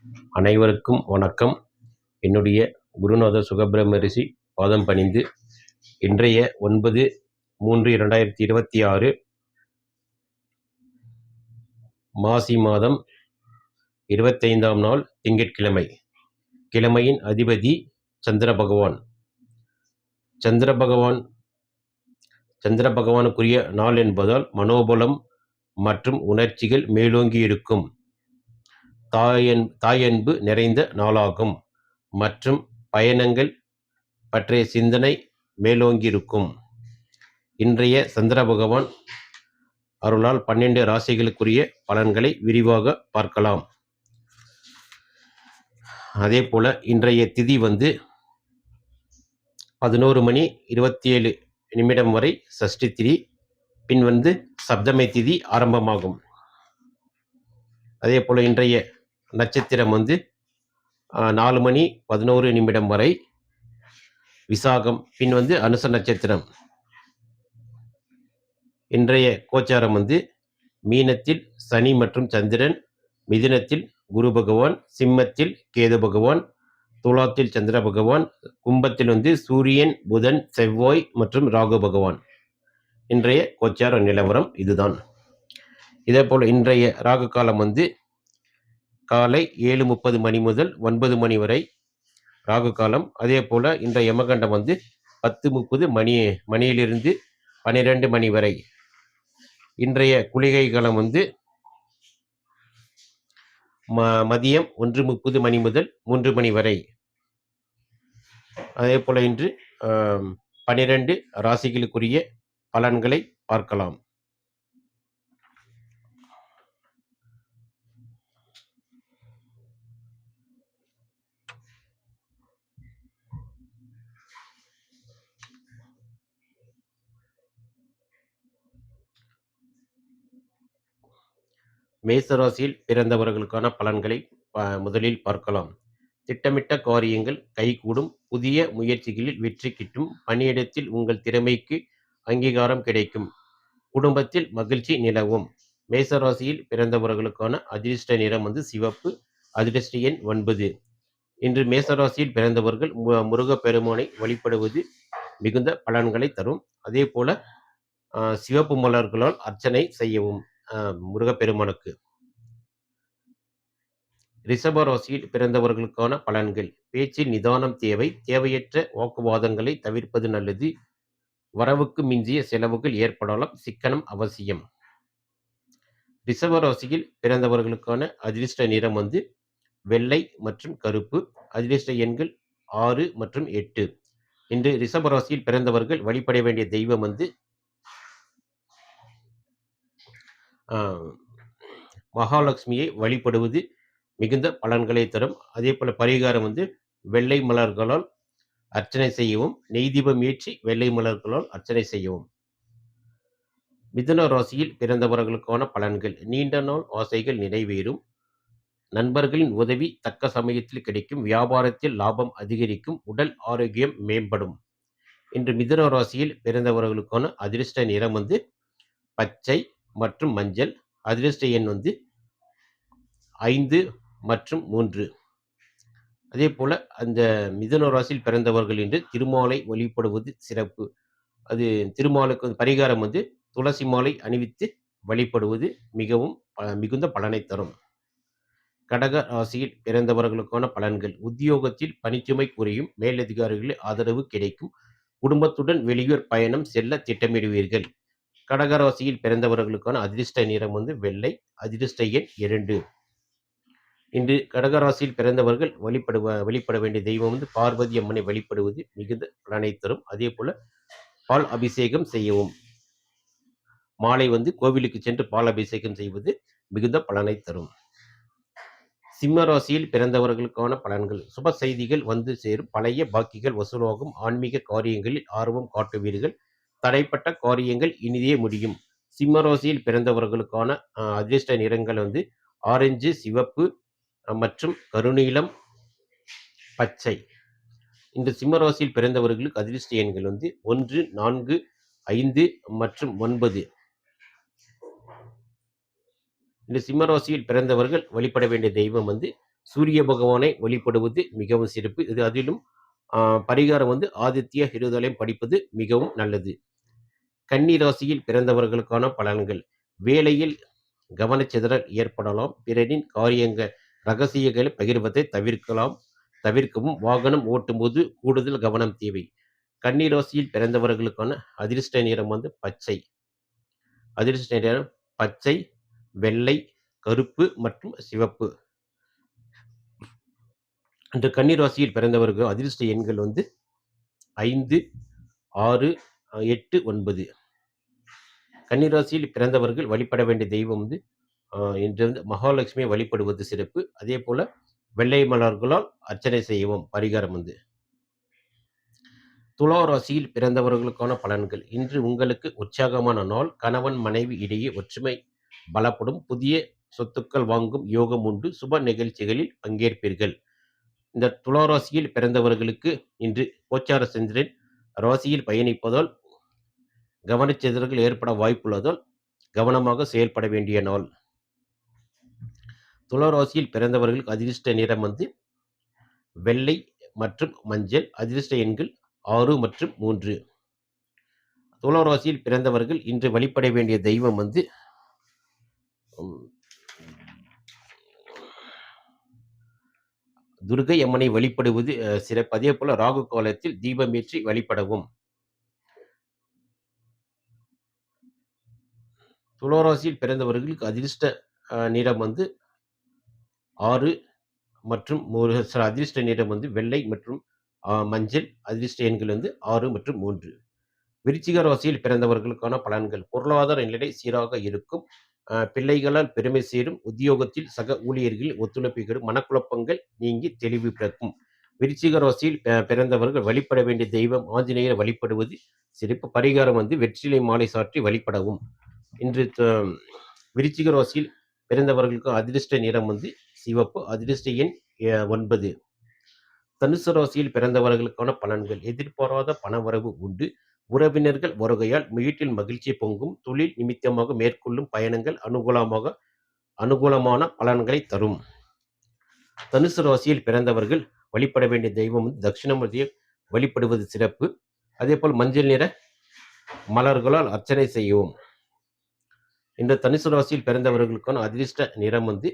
அனைவருக்கும் வணக்கம். என்னுடைய குருநாதர் சுகபிரம்ம ரிஷி பாதம் பணிந்து இன்றைய 9/3/2026 மாசி மாதம் 25ஆம் நாள் திங்கட்கிழமை. கிழமையின் அதிபதி சந்திர பகவான். சந்திர பகவானுக்குரிய நாள் என்பதால் மனோபலம் மற்றும் உணர்ச்சிகள் மேலோங்கி இருக்கும். தாயன்பு நிறைந்த நாளாகும் மற்றும் பயணங்கள் பற்றிய சிந்தனை மேலோங்கியிருக்கும். இன்றைய சந்திர பகவான் அருளால் 12 ராசிகளுக்குரிய பலன்களை விரிவாக பார்க்கலாம். அதே போல இன்றைய திதி 11:27 வரை சஷ்டி திதி, பின் சப்தமை திதி ஆரம்பமாகும். அதே போல இன்றைய நட்சத்திரம் 4:11 வரை விசாகம், பின் அனுச நட்சத்திரம். இன்றைய கோச்சாரம் மீனத்தில் சனி மற்றும் சந்திரன், மிதுனத்தில் குரு பகவான், சிம்மத்தில் கேது பகவான், துலாத்தில் சந்திர பகவான், கும்பத்தில் சூரியன், புதன், செவ்வாய் மற்றும் ராகு பகவான். இன்றைய கோச்சார நிலவரம் இதுதான். இதே போல இன்றைய ராகு காலம் காலை 7:30 முதல் 9 வரை ராகு காலம். அதே போல இன்றைய யமகண்டம் 10:30 மணியிலிருந்து 12 வரை. இன்றைய குளிகை காலம் மதியம் 1:30 முதல் 3 வரை. அதே போல இன்று 12 ராசிகளுக்குரிய பலன்களை பார்க்கலாம். மேசராசியில் பிறந்தவர்களுக்கான பலன்களை முதலில் பார்க்கலாம். திட்டமிட்ட காரியங்கள் கைகூடும். புதிய முயற்சிகளில் வெற்றி கிட்டும். பணியிடத்தில் உங்கள் திறமைக்கு அங்கீகாரம் கிடைக்கும். குடும்பத்தில் மகிழ்ச்சி நிலவும். மேசராசியில் பிறந்தவர்களுக்கான அதிர்ஷ்ட நிறம் சிவப்பு. அதிர்ஷ்ட எண் 9. இன்று மேசராசியில் பிறந்தவர்கள் முருகப்பெருமானை வழிபடுவது மிகுந்த பலன்களை தரும். அதே போல சிவப்பு மலர்களால் அர்ச்சனை செய்யவும் முருகப்பெருமானுக்கு. ரிஷபராசியில் பிறந்தவர்களுக்கான பலன்கள். பேச்சில் நிதானம் தேவை. தேவையற்ற வாக்குவாதங்களை தவிர்ப்பது நல்லது. வரவுக்கு மிஞ்சிய செலவுகள் ஏற்படலாம். சிக்கனம் அவசியம். ரிஷபராசியில் பிறந்தவர்களுக்கான அதிர்ஷ்ட நிறம் வெள்ளை மற்றும் கருப்பு. அதிர்ஷ்ட எண்கள் 6 மற்றும் 8. இன்று ரிஷபராசியில் பிறந்தவர்கள் வழிபட வேண்டிய தெய்வம் மகாலட்சுமியை வழிபடுவது மிகுந்த பலன்களை தரும். அதே போல பரிகாரம் வெள்ளை மலர்களால் அர்ச்சனை செய்யவும். நெய் தீபம் ஏற்றி வெள்ளை மலர்களால் அர்ச்சனை செய்யவும். மிதுன ராசியில் பிறந்தவர்களுக்கான பலன்கள். நீண்ட நாள் ஆசைகள் நிறைவேறும். நண்பர்களின் உதவி தக்க சமயத்தில் கிடைக்கும். வியாபாரத்தில் லாபம் அதிகரிக்கும். உடல் ஆரோக்கியம் மேம்படும். இன்று மிதுன ராசியில் பிறந்தவர்களுக்கான அதிர்ஷ்ட நிறம் பச்சை மற்றும் மஞ்சள். அதிர்ஷ்ட எண் 5 மற்றும் 3. அதே போல அந்த மிதுன ராசியில் பிறந்தவர்கள் இன்று திருமாலை வழிபடுவது சிறப்பு. அது திருமாலுக்கு பரிகாரம் துளசி மாலை அணிவித்து வழிபடுவது மிகுந்த பலனை தரும். கடக ராசியில் பிறந்தவர்களுக்கான பலன்கள். உத்தியோகத்தில் பணிச்சுமை குறையும். மேலதிகாரிகளின் ஆதரவு கிடைக்கும். குடும்பத்துடன் வெளியூர் பயணம் செல்ல திட்டமிடுவீர்கள். கடக ராசியில் பிறந்தவர்களுக்கான அதிர்ஷ்ட நிறம் வெள்ளை. அதிர்ஷ்ட எண் 2. இன்று கடகராசியில் பிறந்தவர்கள் வழிபட வேண்டிய தெய்வம் பார்வதி அம்மனை வழிபடுவது மிகுந்த பலனை தரும். அதே போல பால் அபிஷேகம் செய்யவும். மாலை கோவிலுக்கு சென்று பால் அபிஷேகம் செய்வது மிகுந்த பலனை தரும். சிம்ம ராசியில் பிறந்தவர்களுக்கான பலன்கள். சுப செய்திகள் சேரும். பழைய பாக்கிகள் வசூலாகும். ஆன்மீக காரியங்களில் ஆர்வம் காட்டுவீர்கள். தடைப்பட்ட காரியங்கள் இனிதே முடியும். சிம்ம ராசியில் பிறந்தவர்களுக்கான அதிர்ஷ்ட நிறங்கள் ஆரஞ்சு, சிவப்பு மற்றும் கருநீலம், பச்சை. இந்த சிம்ம ராசியில் பிறந்தவர்களுக்கு அதிர்ஷ்ட எண்கள் 1, 4, 5 மற்றும் 9. இந்த சிம்ம ராசியில் பிறந்தவர்கள் வழிபட வேண்டிய தெய்வம் சூரிய பகவானை வழிபடுவது மிகவும் சிறப்பு. இது அதிலும் பரிகாரம் வந்து ஆதித்ய ஹிருதயம் படிப்பது மிகவும் நல்லது. கன்னி ராசியில் பிறந்தவர்களுக்கான பலன்கள். வேலையில் கவனச்சிதறல் ஏற்படலாம். பிறரின் ரகசியங்களை பகிர்வதை தவிர்க்கவும். வாகனம் ஓட்டும்போது கூடுதல் கவனம் தேவை. கன்னி ராசியில் பிறந்தவர்களுக்கான அதிர்ஷ்ட நிறம் வந்து பச்சை. அதிர்ஷ்ட நிறம் பச்சை, வெள்ளை, கருப்பு மற்றும் சிவப்பு. இந்த கன்னி ராசியில் பிறந்தவர்கள் அதிர்ஷ்ட எண்கள் வந்து 5, 6, 8, 9. கன்னி ராசியில் பிறந்தவர்கள் வழிபட வேண்டிய தெய்வம் வந்து இன்று வந்து மகாலட்சுமியை வழிபடுவது சிறப்பு. அதே போல வெள்ளை மலர்களால் அர்ச்சனை செய்யவும் பரிகாரம் வந்து. துலா ராசியில் பிறந்தவர்களுக்கான பலன்கள். இன்று உங்களுக்கு உற்சாகமான நாள். கணவன் மனைவி இடையே ஒற்றுமை பலப்படும். புதிய சொத்துக்கள் வாங்கும் யோகம் உண்டு. சுப நிகழ்ச்சிகளில் பங்கேற்பீர்கள். இந்த துலா ராசியில் பிறந்தவர்களுக்கு இன்று கோச்சார சந்திரன் ராசியில் பயணிப்பதால் கவனச்சிதறல்கள் ஏற்பட வாய்ப்புள்ளதால் கவனமாக செயல்பட வேண்டிய நாள். துலா ராசியில் பிறந்தவர்களுக்கு அதிர்ஷ்ட நிறம் வந்து வெள்ளை மற்றும் மஞ்சள். அதிர்ஷ்ட எண்கள் 6 மற்றும் 3. துலா ராசியில் பிறந்தவர்கள் இன்று வழிபட வேண்டிய தெய்வம் வந்து துர்கை அம்மனை வழிபடுவது சிறப்பு. அதே போல ராகு காலத்தில் தீபமேற்றி வழிபடவும். துலா ராசியில் பிறந்தவர்களுக்கு அதிர்ஷ்ட நிறம் வந்து 6 மற்றும் அதிர்ஷ்ட நிறம் வந்து வெள்ளை மற்றும் மஞ்சள். அதிர்ஷ்ட எண்கள் வந்து 6 மற்றும் 3. விருச்சிக ராசியில் பிறந்தவர்களுக்கான பலன்கள். பொருளாதார நிலை சீராக இருக்கும். பிள்ளைகளால் பெருமை சேரும். உத்தியோகத்தில் சக ஊழியர்களின் ஒத்துழைப்பு மனக்குழப்பங்கள் நீங்கி தெளிவு பிறக்கும். விருச்சிக ராசியில் பிறந்தவர்கள் வழிபட வேண்டிய தெய்வம் ஆஞ்சநேயரை வழிபடுவது சிறப்பு. பரிகாரம் வந்து வெற்றிலை மாலை சாற்றி வழிபடவும். இன்று விருச்சிக ராசியில் பிறந்தவர்களுக்கு அதிர்ஷ்ட நிறம் வந்து சிவப்பு. அதிர்ஷ்ட எண் 9. தனுசு ராசியில் பிறந்தவர்களுக்கான பலன்கள். எதிர்பாராத பணவரவு உண்டு. உறவினர்கள் வருகையால் வீட்டில் மகிழ்ச்சி பொங்கும். தொழில் நிமித்தமாக மேற்கொள்ளும் பயணங்கள் அனுகூலமான பலன்களை தரும். தனுசு ராசியில் பிறந்தவர்கள் வழிபட வேண்டிய தெய்வம் தட்சிணாமூர்த்தியை வழிபடுவது சிறப்பு. அதே போல் மஞ்சள் நிற மலர்களால் அர்ச்சனை செய்யவும். இந்த தனுசு ராசியில் பிறந்தவர்களுக்கான அதிர்ஷ்ட நிறம் வந்து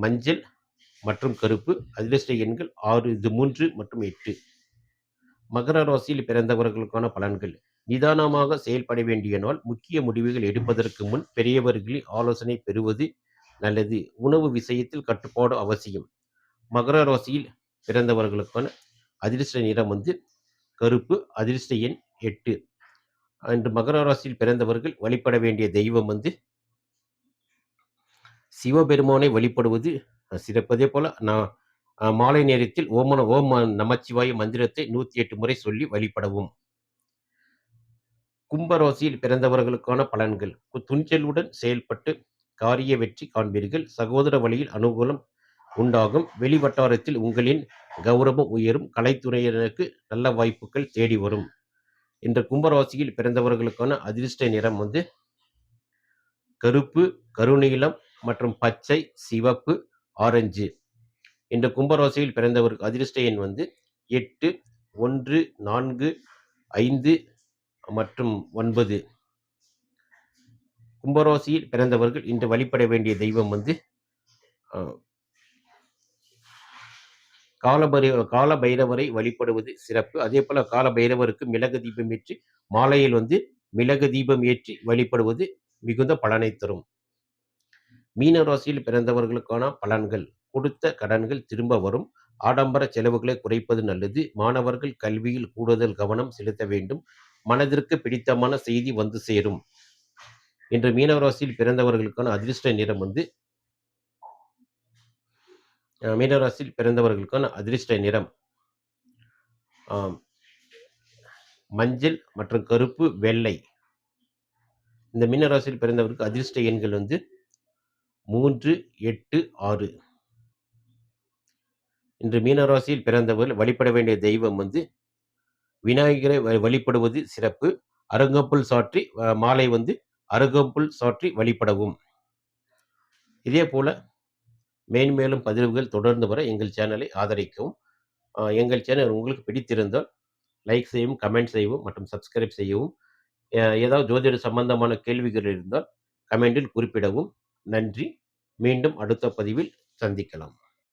மஞ்சள் மற்றும் கருப்பு. அதிர்ஷ்ட எண்கள் 6, 3 மற்றும் 8. மகர ராசியில் பிறந்தவர்களுக்கான பலன்கள். நிதானமாக செயல்பட வேண்டிய நாள். முக்கிய முடிவுகள் எடுப்பதற்கு முன் பெரியவர்களின் ஆலோசனை பெறுவது நல்லது. உணவு விஷயத்தில் கட்டுப்பாடு அவசியம். மகர ராசியில் பிறந்தவர்களுக்கான அதிர்ஷ்ட நிறம் வந்து கருப்பு. அதிர்ஷ்ட எண் 8. இன்று மகர ராசியில் பிறந்தவர்கள் வழிபட வேண்டிய தெய்வம் வந்து சிவபெருமானை வழிபடுவது சிறப்பதே போல மாலை நேரத்தில் ஓம் நமச்சிவாய மந்திரத்தை 108 முறை சொல்லி வழிபடவும். கும்பராசியில் பிறந்தவர்களுக்கான பலன்கள். துணிச்சலுடன் செயல்பட்டு காரிய வெற்றி காண்பீர்கள். சகோதர வழியில் அனுகூலம் உண்டாகும். வெளி வட்டாரத்தில் உங்களின் கௌரவம் உயரும். கலைத்துறையினருக்கு நல்ல வாய்ப்புகள் தேடி வரும். இந்த கும்பராசியில் பிறந்தவர்களுக்கான அதிர்ஷ்ட நிறம் வந்து கருப்பு, கருநீலம் மற்றும் பச்சை, சிவப்பு, ஆரஞ்சு. இந்த கும்பராசியில் பிறந்தவருக்கு அதிர்ஷ்ட எண் வந்து 8, 1, 4, 5 மற்றும் 9. கும்பராசியில் பிறந்தவர்கள் இன்று வழிபட வேண்டிய தெய்வம் வந்து கால பைரவரை வழிபடுவது சிறப்பு. அதே போல கால பைரவருக்கு மிளகு தீபம் ஏற்றி மாலையில் வந்து மிளகு தீபம் ஏற்றி வழிபடுவது மிகுந்த பலனை தரும். மீன ராசியில் பிறந்தவர்களுக்கான பலன்கள். கொடுத்த கடன்கள் திரும்ப வரும். ஆடம்பர செலவுகளை குறைப்பது நல்லது. மாணவர்கள் கல்வியில் கூடுதல் கவனம் செலுத்த வேண்டும். மனதிற்கு பிடித்தமான செய்தி வந்து சேரும். இன்று மீனராசியில் பிறந்தவர்களுக்கான அதிர்ஷ்ட நிறம் வந்து மீனராசியில் பிறந்தவர்களுக்கான அதிர்ஷ்ட நிறம் மஞ்சள் மற்றும் கருப்பு, வெள்ளை. இந்த மீனராசியில் பிறந்தவர்களுக்கு அதிர்ஷ்ட எண்கள் வந்து 3, 8, 6. இன்று மீனராசியில் பிறந்தவர்கள் வழிபட வேண்டிய தெய்வம் வந்து விநாயகரை வழிபடுவது சிறப்பு. அருகம்புல் சாற்றி மாலை வந்து அருகம்புல் சாற்றி வழிபடவும். இதே போல மேன்மேலும் பதிவுகள் தொடர்ந்து வர எங்கள் சேனலை ஆதரிக்கவும். எங்கள் சேனல் உங்களுக்கு பிடித்திருந்தால் லைக் செய்யவும், கமெண்ட் செய்யவும் மற்றும் சப்ஸ்கிரைப் செய்யவும். ஏதாவது ஜோதிட சம்பந்தமான கேள்விகள் இருந்தால் கமெண்டில் குறிப்பிடவும். நன்றி. மீண்டும் அடுத்த பதிவில் சந்திக்கலாம்.